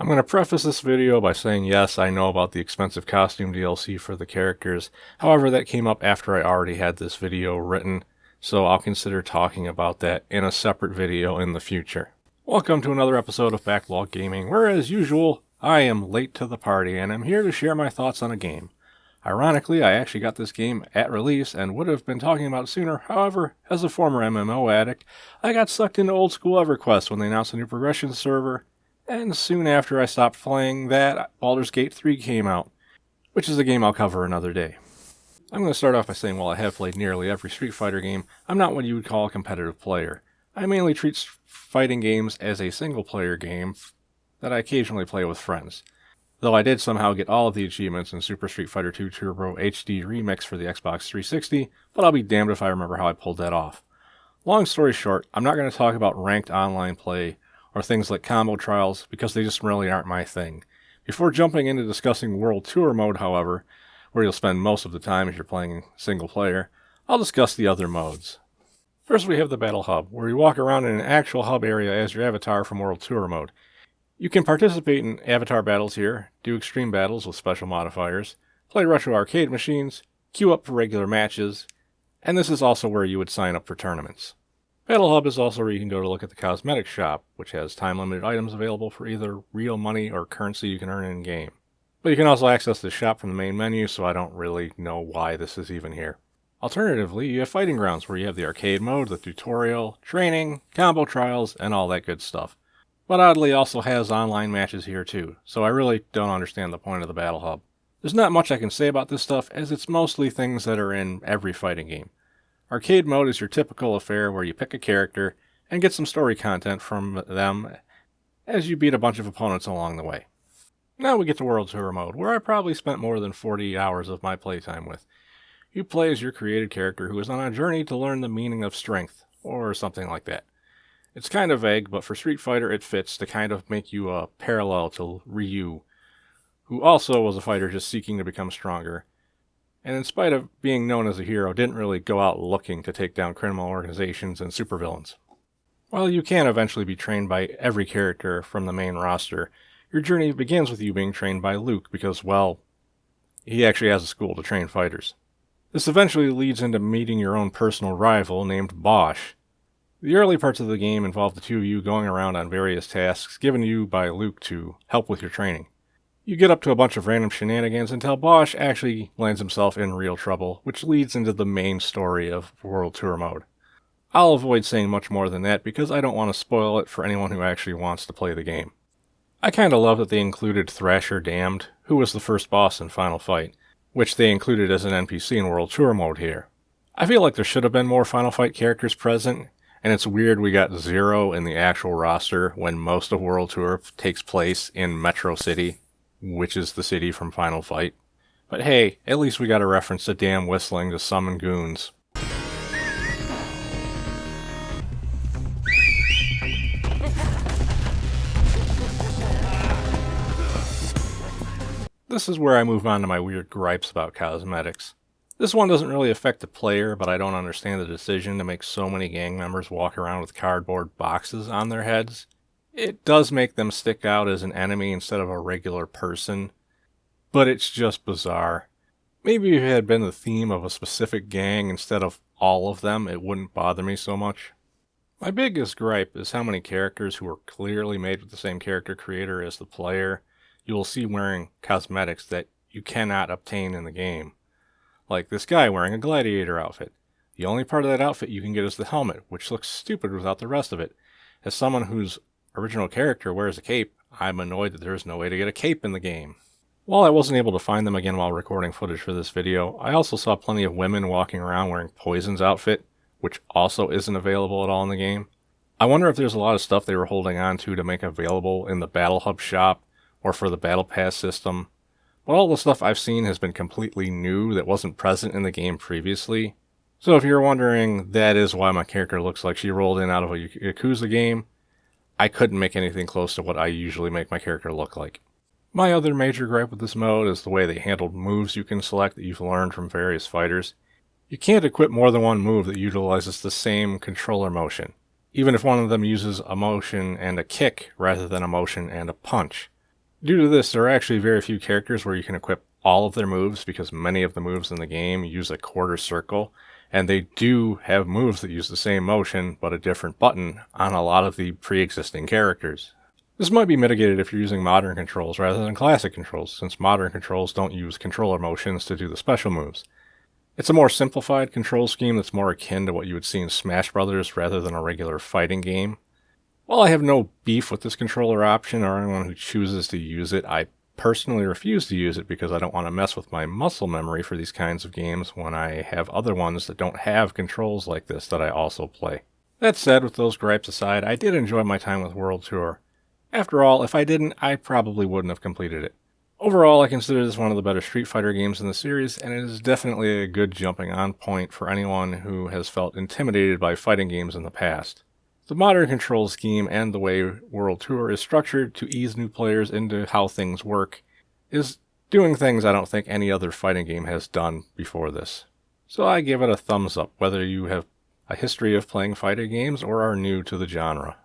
I'm going to preface this video by saying yes, I know about the expensive costume DLC for the characters. However, that came up after I already had this video written, so I'll consider talking about that in a separate video in the future. Welcome to another episode of Backlogged Gaming, where as usual, I am late to the party and I'm here to share my thoughts on a game. Ironically, I actually got this game at release and would have been talking about it sooner. However, as a former MMO addict, I got sucked into old school EverQuest when they announced a new progression server. And soon after I stopped playing that, Baldur's Gate 3 came out, which is a game I'll cover another day. I'm going to start off by saying while I have played nearly every Street Fighter game, I'm not what you would call a competitive player. I mainly treat fighting games as a single-player game that I occasionally play with friends. Though I did somehow get all of the achievements in Super Street Fighter 2 Turbo HD Remix for the Xbox 360, but I'll be damned if I remember how I pulled that off. Long story short, I'm not going to talk about ranked online play or things like combo trials, because they just really aren't my thing. Before jumping into discussing World Tour mode, however, where you'll spend most of the time if you're playing single player, I'll discuss the other modes. First we have the Battle Hub, where you walk around in an actual hub area as your avatar from World Tour mode. You can participate in avatar battles here, do extreme battles with special modifiers, play retro arcade machines, queue up for regular matches, and this is also where you would sign up for tournaments. Battle Hub is also where you can go to look at the cosmetic shop, which has time-limited items available for either real money or currency you can earn in-game. But you can also access the shop from the main menu, so I don't really know why this is even here. Alternatively, you have Fighting Grounds, where you have the arcade mode, the tutorial, training, combo trials, and all that good stuff. But oddly, it also has online matches here too, so I really don't understand the point of the Battle Hub. There's not much I can say about this stuff, as it's mostly things that are in every fighting game. Arcade mode is your typical affair where you pick a character and get some story content from them as you beat a bunch of opponents along the way. Now we get to World Tour mode, where I probably spent more than 40 hours of my playtime with. You play as your created character who is on a journey to learn the meaning of strength, or something like that. It's kind of vague, but for Street Fighter it fits to kind of make you a parallel to Ryu, who also was a fighter just seeking to become stronger, and in spite of being known as a hero, didn't really go out looking to take down criminal organizations and supervillains. While you can eventually be trained by every character from the main roster, your journey begins with you being trained by Luke because, well, he actually has a school to train fighters. This eventually leads into meeting your own personal rival named Bosch. The early parts of the game involve the two of you going around on various tasks given to you by Luke to help with your training. You get up to a bunch of random shenanigans until Bosch actually lands himself in real trouble, which leads into the main story of World Tour mode. I'll avoid saying much more than that because I don't want to spoil it for anyone who actually wants to play the game. I kinda love that they included Thrasher Damned, who was the first boss in Final Fight, which they included as an NPC in World Tour mode here. I feel like there should have been more Final Fight characters present, and it's weird we got 0 in the actual roster when most of World Tour takes place in Metro City, which is the city from Final Fight. But hey, at least we got a reference to damn whistling to summon goons. This is where I move on to my weird gripes about cosmetics. This one doesn't really affect the player, but I don't understand the decision to make so many gang members walk around with cardboard boxes on their heads. It does make them stick out as an enemy instead of a regular person, but it's just bizarre. Maybe if it had been the theme of a specific gang instead of all of them, it wouldn't bother me so much. My biggest gripe is how many characters who are clearly made with the same character creator as the player you will see wearing cosmetics that you cannot obtain in the game. Like this guy wearing a gladiator outfit. The only part of that outfit you can get is the helmet, which looks stupid without the rest of it. As someone whose original character wears a cape, I'm annoyed that there is no way to get a cape in the game. While I wasn't able to find them again while recording footage for this video, I also saw plenty of women walking around wearing Poison's outfit, which also isn't available at all in the game. I wonder if there's a lot of stuff they were holding on to make available in the Battle Hub shop or for the Battle Pass system, but all the stuff I've seen has been completely new that wasn't present in the game previously. So if you're wondering, that is why my character looks like she rolled in out of a Yakuza game. I couldn't make anything close to what I usually make my character look like. My other major gripe with this mode is the way they handled moves you can select that you've learned from various fighters. You can't equip more than one move that utilizes the same controller motion, even if one of them uses a motion and a kick rather than a motion and a punch. Due to this, there are actually very few characters where you can equip all of their moves because many of the moves in the game use a quarter circle, and they do have moves that use the same motion but a different button on a lot of the pre-existing characters. This might be mitigated if you're using modern controls rather than classic controls, since modern controls don't use controller motions to do the special moves. It's a more simplified control scheme that's more akin to what you would see in Smash Bros. Rather than a regular fighting game. While I have no beef with this controller option or anyone who chooses to use it, I personally refuse to use it because I don't want to mess with my muscle memory for these kinds of games when I have other ones that don't have controls like this that I also play. That said, with those gripes aside, I did enjoy my time with World Tour. After all, if I didn't, I probably wouldn't have completed it. Overall, I consider this one of the better Street Fighter games in the series, and it is definitely a good jumping on point for anyone who has felt intimidated by fighting games in the past. The modern control scheme and the way World Tour is structured to ease new players into how things work is doing things I don't think any other fighting game has done before this. So I give it a thumbs up, whether you have a history of playing fighting games or are new to the genre.